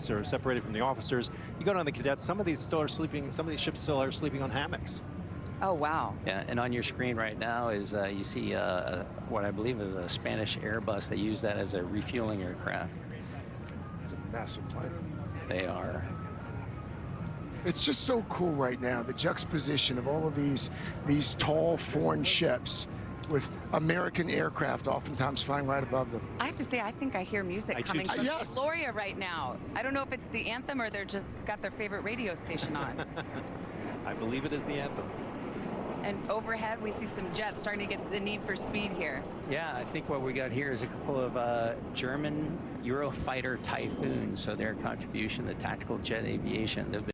cadets are separated from the officers. You go down the cadets, some of these still are sleeping, some of these ships still are sleeping on hammocks. Oh, wow. Yeah, and on your screen right now is you see what I believe is a Spanish Airbus. They use that as a refueling aircraft. It's a massive plane. They are. It's just so cool right now, the juxtaposition of all of these tall foreign ships with American aircraft oftentimes flying right above them. I have to say, I think I hear music coming from yes. Gloria right now. I don't know if it's the anthem or they're just got their favorite radio station on. I believe it is the anthem. And overhead, we see some jets starting to get the need for speed here. Yeah, I think what we got here is a couple of German Eurofighter Typhoons. So their contribution to tactical jet aviation.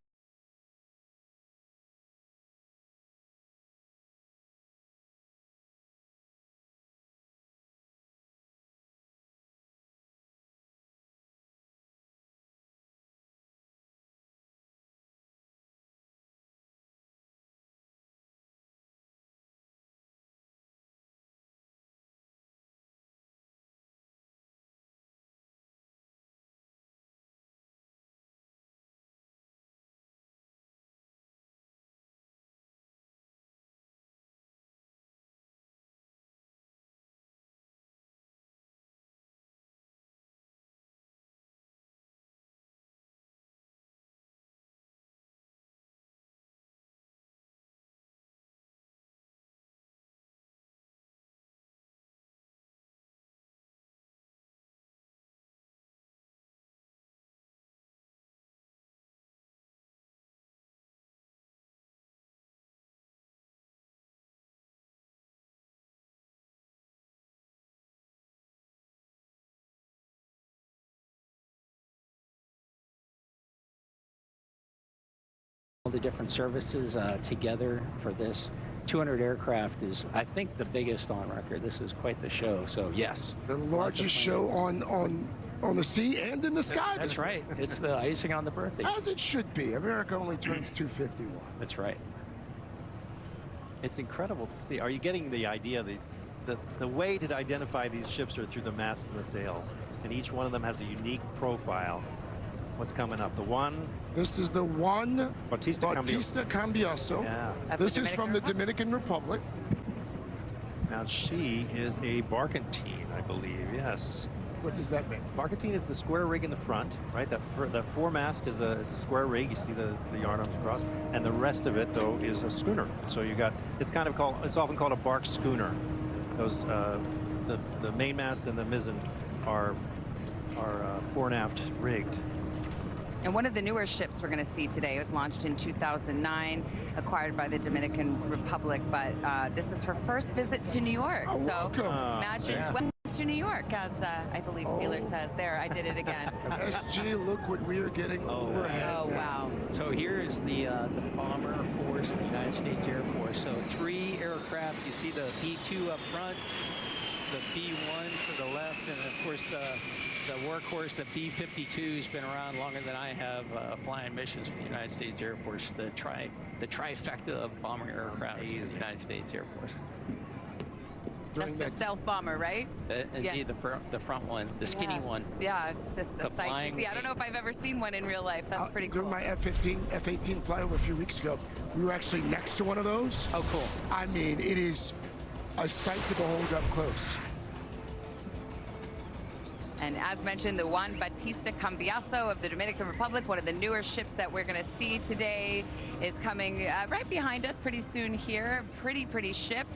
All the different services together for this 200 aircraft is, I think, the biggest on record. This is quite the show. So yes, the largest show on the sea and in the sky. That's right. It's the icing on the birthday. As it should be. America only turns 251. That's right. It's incredible to see. Are you getting the idea? The way to identify these ships are through the masts and the sails, and each one of them has a unique profile. What's coming up? The one. This is the one. Bautista Cambiaso. Yeah. This is from the Dominican Republic. Now she is a barkentine, I believe. Yes. What does that mean? Barkentine is the square rig in the front, right? That foremast is a square rig. You see the yard arms across, and the rest of it though is a schooner. So you got it's often called a bark schooner. Those the mainmast and the mizzen are fore and aft rigged. And one of the newer ships we're going to see today was launched in 2009, acquired by the Dominican Republic. But this is her first visit to New York. Oh, so welcome. welcome to New York, as I believe Taylor says. There, I did it again. SG, look what we are getting overhead. Oh, wow. So here is the bomber force of the United States Air Force. So 3 aircraft. You see the B-2 up front, the B-1 to the left, and of course the workhorse, the B-52, has been around longer than I have flying missions for the United States Air Force. The trifecta of bomber aircraft of the United States Air Force. That's the stealth bomber, right? Indeed, the front one, the skinny one. Yeah, it's just a sight flying to see. I don't know if I've ever seen one in real life. That's pretty cool. During my F-18 flyover a few weeks ago, we were actually next to one of those. Oh, cool. I mean, it is a sight to behold up close. And as mentioned, the Juan Bautista Cambiaso of the Dominican Republic, one of the newer ships that we're going to see today, is coming right behind us pretty soon here. Pretty ship,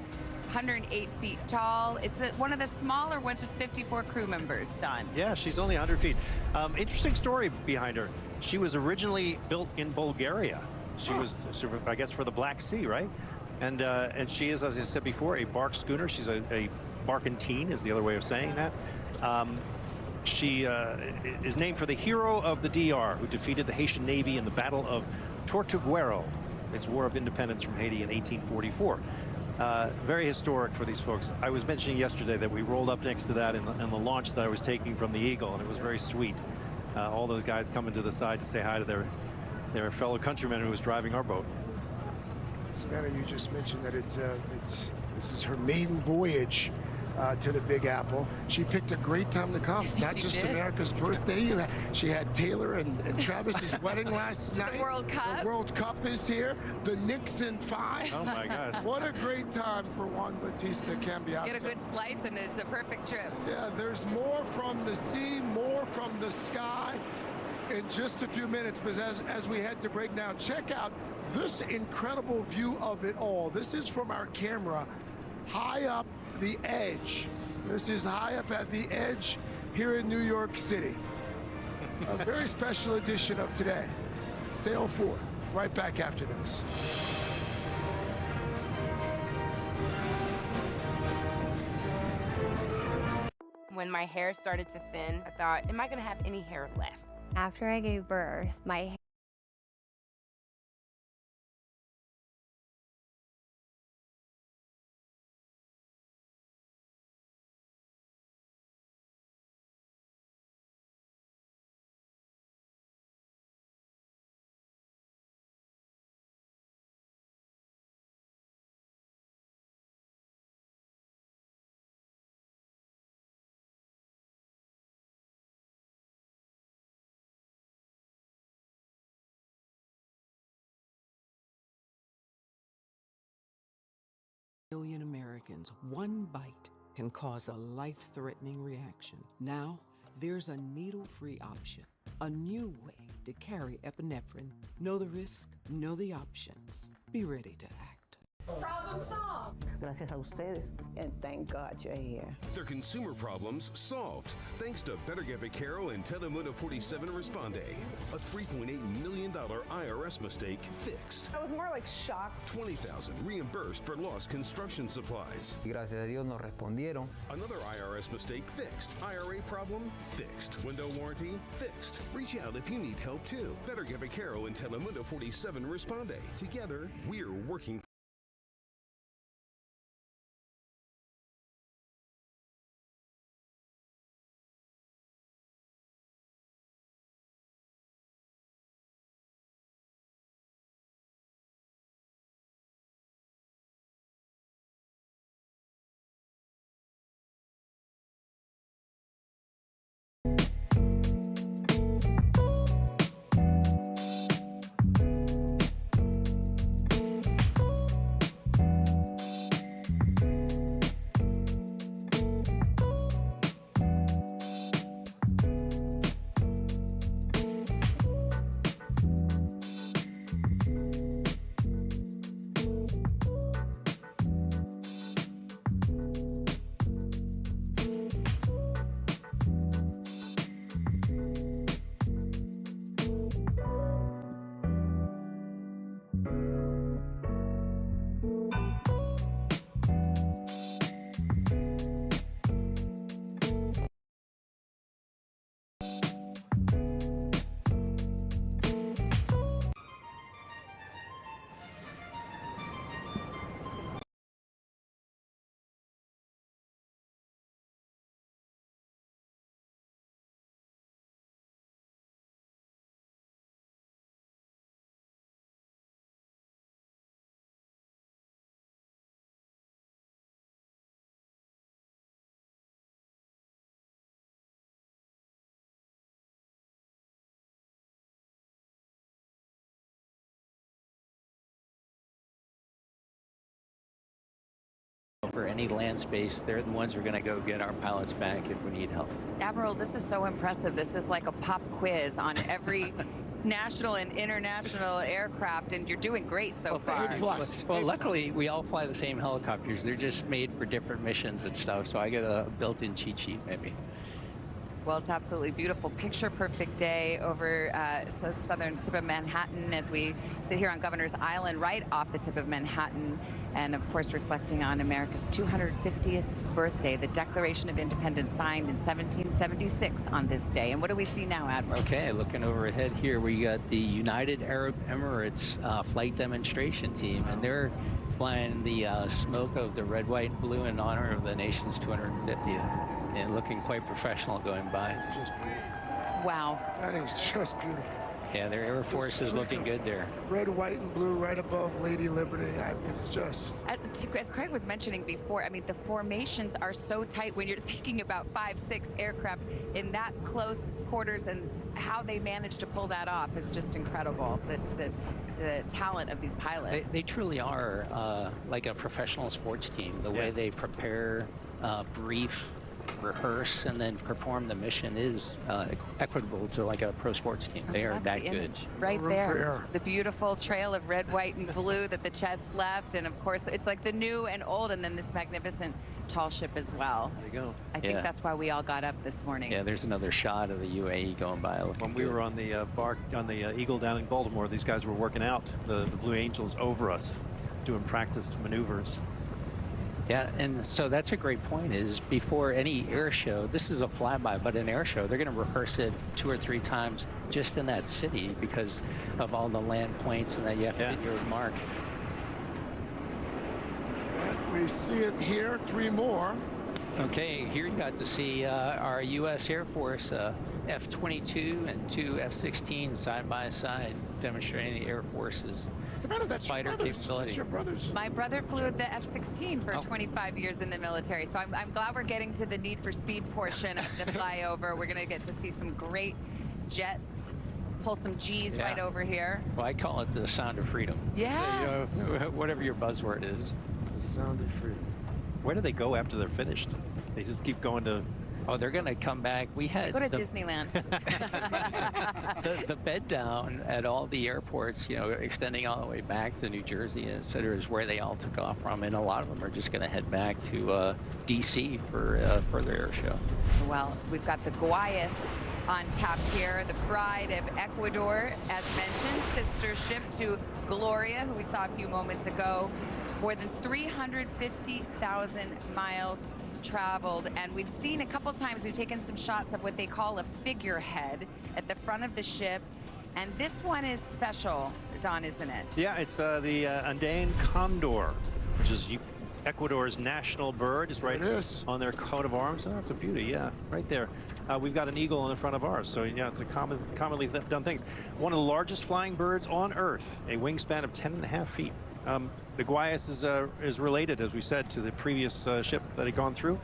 108 feet tall. It's one of the smaller ones, just 54 crew members, Don. Yeah, she's only 100 feet. Interesting story behind her. She was originally built in Bulgaria. She was, I guess, for the Black Sea, right? And she is, as I said before, a bark schooner. She's a barkentine, is the other way of saying that. She is named for the hero of the DR who defeated the Haitian Navy in the Battle of Tortuguero, its War of Independence from Haiti in 1844. Very historic for these folks. I was mentioning yesterday that we rolled up next to that in the launch that I was taking from the Eagle, and it was very sweet. All those guys coming to the side to say hi to their fellow countrymen who was driving our boat. Savannah, you just mentioned that this is her maiden voyage to the Big Apple. She picked a great time to come. Not just America's birthday. She had Taylor and Travis's wedding last night. The World Cup. The World Cup is here. The Nixon 5. Oh my gosh. What a great time for Juan Bautista Cambiasso. Get a good slice and it's a perfect trip. Yeah, there's more from the sea, more from the sky in just a few minutes. But as we head to break now, check out this incredible view of it all. This is from our camera high up the edge. This is high up at the edge here in New York City. A very special edition of Today. Sail 4. Right back after this. When my hair started to thin, I thought, am I going to have any hair left? After I gave birth, my Million Americans, one bite can cause a life-threatening reaction. Now, there's a needle-free option, a new way to carry epinephrine. Know the risk, know the options. Be ready to act. Problem solved. Gracias a ustedes, and thank God you're here. Their consumer problems solved thanks to Better Get Vaquero and Telemundo 47 Responde. A $3.8 million IRS mistake fixed. I was more like shocked. $20,000 reimbursed for lost construction supplies. Gracias a Dios nos respondieron. Another IRS mistake fixed. IRA problem fixed. Window warranty fixed. Reach out if you need help too. Better Get Vaquero and Telemundo 47 Responde. Together, we're working. For any land space, they're the ones who are going to go get our pilots back if we need help. Admiral, this is so impressive. This is like a pop quiz on every national and international aircraft, and you're doing great so far. Well, luckily, we all fly the same helicopters. They're just made for different missions and stuff, so I get a built-in cheat sheet, maybe. Well, it's absolutely beautiful. Picture-perfect day over southern tip of Manhattan as we sit here on Governor's Island, right off the tip of Manhattan, and of course reflecting on America's 250th birthday, the Declaration of Independence signed in 1776 on this day. And what do we see now, Admiral? Okay, looking overhead here, we got the United Arab Emirates flight demonstration team, and they're flying the smoke of the red, white, and blue in honor of the nation's 250th. And looking quite professional going by. Just beautiful. Wow. That is just beautiful. Yeah, their Air Force is looking good there. Red, white, and blue right above Lady Liberty. It's just... As Craig was mentioning before, I mean, the formations are so tight when you're thinking about 5-6 aircraft in that close quarters, and how they managed to pull that off is just incredible. The talent of these pilots. They truly are like a professional sports team. The way they prepare, brief, rehearse, and then perform the mission is equitable to like a pro sports team. They are that good. Right there, the beautiful trail of red, white, and blue that the jets left, and of course it's like the new and old, and then this magnificent tall ship as well. There you go. I think that's why we all got up this morning. Yeah, there's another shot of the UAE going by. When we were on the Eagle down in Baltimore, these guys were working out, the Blue Angels, over us, doing practice maneuvers. Yeah, and so that's a great point, is before any air show, this is a flyby, but an air show, they're going to rehearse it 2 or 3 times just in that city because of all the land points and that you have to hit your mark. We see it here, 3 more. Okay, here you got to see our U.S. Air Force F-22 and 2 F-16 side by side, demonstrating the Air Force's fighter capability. Your brothers. My brother flew the F-16 for 25 years in the military, so I'm glad we're getting to the Need for Speed portion of the flyover. We're going to get to see some great jets, pull some G's right over here. Well, I call it the sound of freedom. Yeah. So, whatever your buzzword is. The sound of freedom. Where do they go after they're finished? They just keep going to... Oh, they're going to come back. We had go to Disneyland. the bed down at all the airports, you know, extending all the way back to New Jersey, et cetera, is where they all took off from, and a lot of them are just going to head back to D.C. for further air show. Well, we've got the Guayas on tap here, the Pride of Ecuador, as mentioned, sister ship to Gloria, who we saw a few moments ago. More than 350,000 miles traveled, and we've seen a couple times, we've taken some shots of what they call a figurehead at the front of the ship, and this one is special, Don, isn't it? Yeah, it's the Andean condor, which is Ecuador's national bird. It's right on their coat of arms. Oh, that's a beauty, yeah, right there. We've got an eagle on the front of ours, so yeah, it's a commonly done thing. One of the largest flying birds on Earth, a wingspan of 10.5 feet. The Guayas is related, as we said, to the previous ship that had gone through.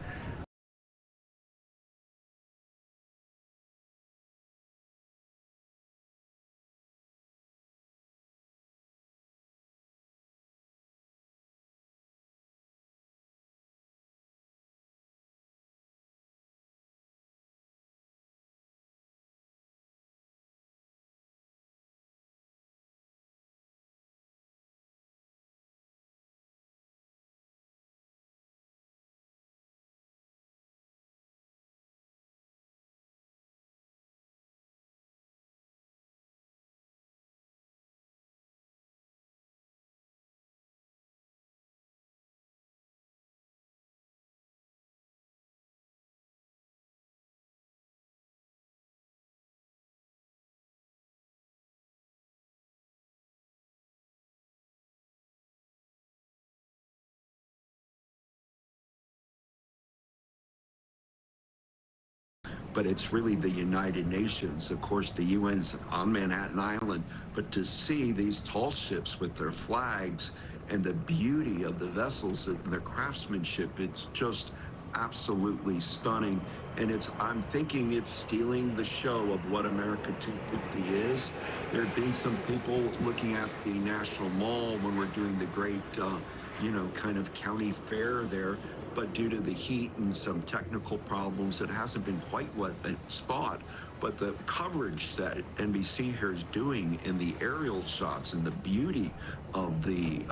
But it's really the United Nations. Of course, the UN's on Manhattan Island, but to see these tall ships with their flags and the beauty of the vessels and the craftsmanship, it's just absolutely stunning. And I'm thinking it's stealing the show of what America 250 is. There have been some people looking at the National Mall when we're doing the great, kind of county fair there. But due to the heat and some technical problems, it hasn't been quite what it's thought. But the coverage that NBC here is doing in the aerial shots and the beauty of the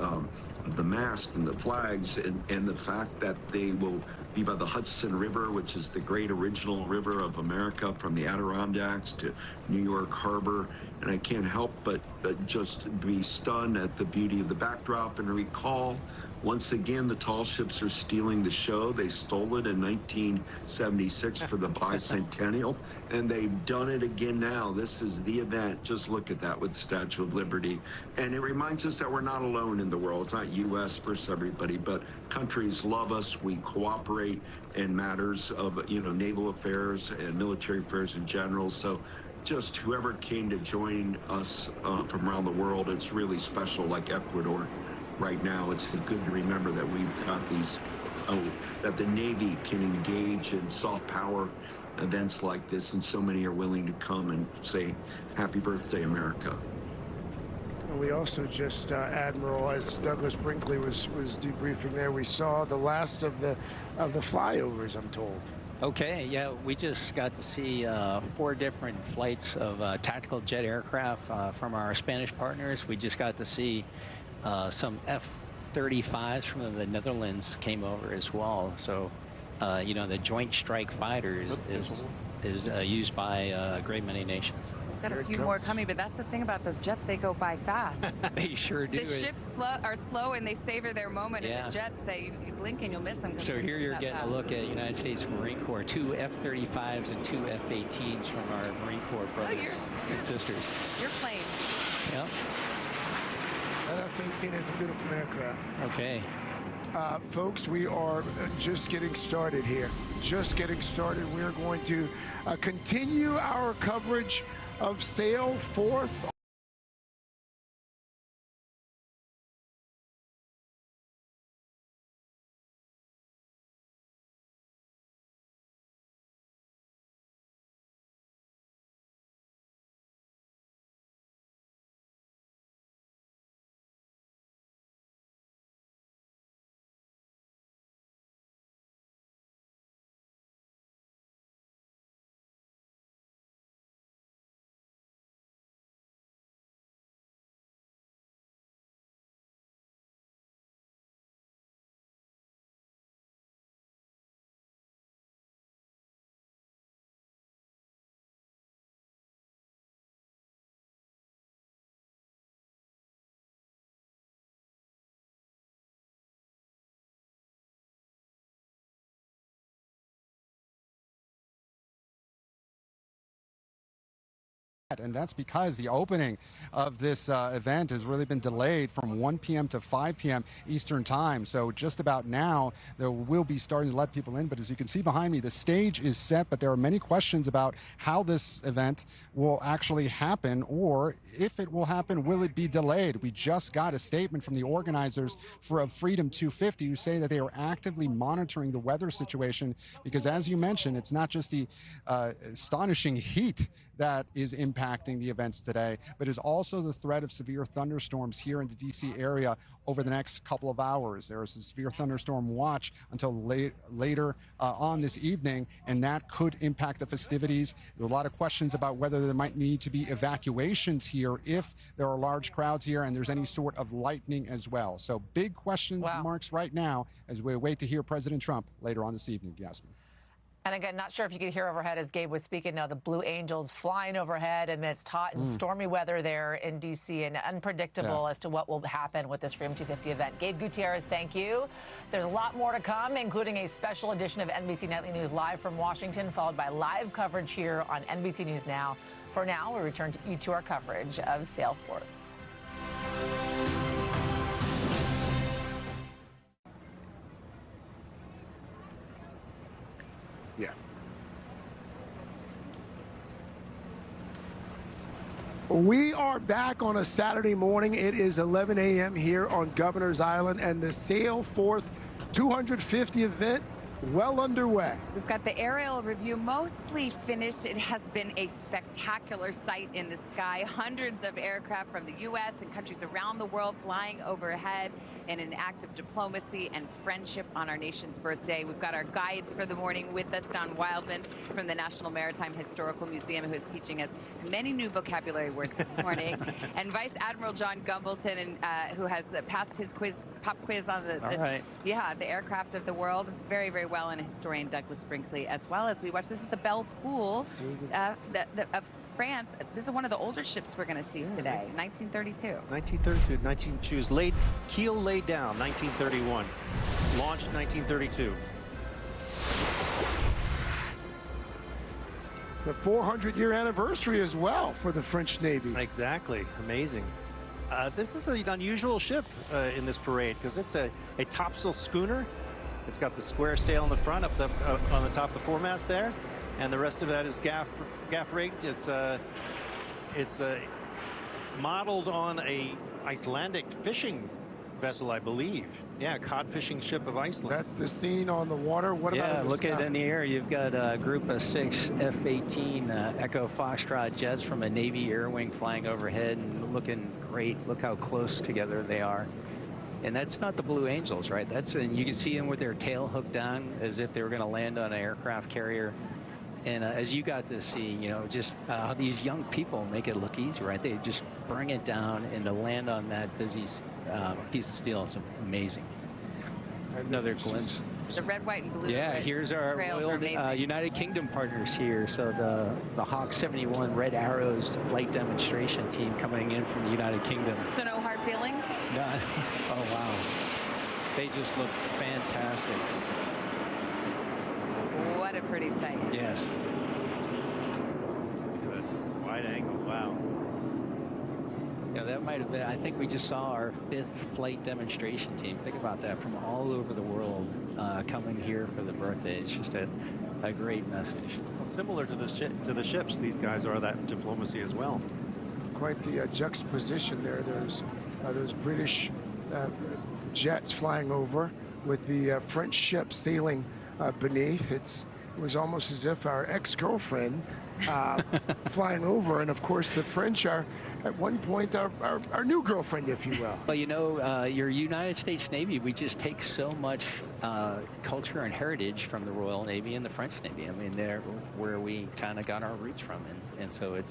mast and the flags and the fact that they will be by the Hudson River, which is the great original river of America from the Adirondacks to New York Harbor. And I can't help but just be stunned at the beauty of the backdrop and recall, once again, the tall ships are stealing the show. They stole it in 1976 for the bicentennial, and they've done it again now. This is the event. Just look at that with the Statue of Liberty. And it reminds us that we're not alone in the world. It's not U.S. versus everybody, but countries love us. We cooperate in matters of, naval affairs and military affairs in general. So just whoever came to join us from around the world. It's really special, like Ecuador right now. It's good to remember that we've got these, that the Navy can engage in soft power events like this, and so many are willing to come and say, happy birthday, America. We also just, Admiral, as Douglas Brinkley was debriefing there, we saw the last of the flyovers, I'm told. Okay, yeah, we just got to see 4 different flights of tactical jet aircraft from our Spanish partners. We just got to see some F-35s from the Netherlands came over as well. So, you know, the Joint Strike Fighter is used by a great many nations. Got a few more coming, but that's the thing about those jets, they go by fast. They sure do. The ships are slow and they savor their moment, and the jets say you blink and you'll miss them. So here you're getting a look at United States Marine Corps, 2 F-35s and 2 F-18s from our Marine Corps brothers and sisters. Your plane. Yep. That F-18 is a beautiful aircraft. Okay. Folks, we are just getting started here. Just getting started. We're going to continue our coverage of Sail Forth. And that's because the opening of this event has really been delayed from 1 p.m. to 5 p.m. Eastern time. So just about now, there will be starting to let people in. But as you can see behind me, the stage is set, but there are many questions about how this event will actually happen, or if it will happen, will it be delayed? We just got a statement from the organizers for Freedom 250 who say that they are actively monitoring the weather situation because, as you mentioned, it's not just the astonishing heat that is impacting the events today, but is also the threat of severe thunderstorms here in the D.C. area over the next couple of hours. There is a severe thunderstorm watch until later on this evening, and that could impact the festivities. There are a lot of questions about whether there might need to be evacuations here if there are large crowds here and there's any sort of lightning as well. So big questions marks right now as we wait to hear President Trump later on this evening. Yasmin. And again, not sure if you could hear overhead as Gabe was speaking now, the Blue Angels flying overhead amidst hot and stormy weather there in D.C. and unpredictable as to what will happen with this Freedom 250 event. Gabe Gutierrez, thank you. There's a lot more to come, including a special edition of NBC Nightly News live from Washington, followed by live coverage here on NBC News Now. For now, we return to our coverage of Sail Forth. Yeah. We are back on a Saturday morning. It is 11 a.m. here on Governor's Island, and the Sail Forth 250 event well underway. We've got the aerial review mostly finished. It has been a spectacular sight in the sky. Hundreds of aircraft from the U.S. and countries around the world flying overhead in an act of diplomacy and friendship on our nation's birthday. We've got our guides for the morning with us, Don Wildman from the National Maritime Historical Museum, who is teaching us many new vocabulary words this morning, and Vice Admiral John Gumbleton, who has passed his pop quiz on the aircraft of the world very, very well, and historian Douglas Brinkley, as well as we watch. This is the Belle Poule of France. This is one of the older ships we're going to see today, 1932. 1932. She was keel laid down, 1931. Launched 1932. The 400-year anniversary as well for the French Navy. Exactly. Amazing. This is an unusual ship in this parade because it's a topsail schooner. It's got the square sail in the front, on the top of the foremast there. and the rest of that is gaff rigged. It's modeled on a Icelandic fishing vessel, I believe. Yeah, cod fishing ship of Iceland. That's the scene on the water. What about Yeah, in the look at sky? it in the air. You've got a group of 6 F-18 Echo Foxtrot jets from a Navy Air Wing flying overhead and looking great. Look how close together they are. And that's not the Blue Angels, right? And you can see them with their tail hooked down as if they were going to land on an aircraft carrier. And as you got to see, you know, just how these young people make it look easy, right? They just bring it down, and to land on that busy piece of steel is amazing. Another glimpse. The red, white, and blue. Yeah, here's our Royal United Kingdom partners here. So the Hawk 71 Red Arrows flight demonstration team coming in from the United Kingdom. So no hard feelings? None. Oh, wow. They just look fantastic. What a pretty sight. Yes. Good. Wide angle. Wow. Yeah, that might have been, I think we just saw our 5th flight demonstration team. Think about that, from all over the world coming here for the birthday. It's just a great message. Well, similar to the ships, these guys are that diplomacy as well. Quite the juxtaposition there. There's those British jets flying over with the French ship sailing beneath. It was almost as if our ex-girlfriend flying over, and of course the French are at one point our new girlfriend, if you will. Well, you know, your United States Navy, we just take so much culture and heritage from the Royal Navy and the French Navy. I mean, they're where we kind of got our roots from, and so it's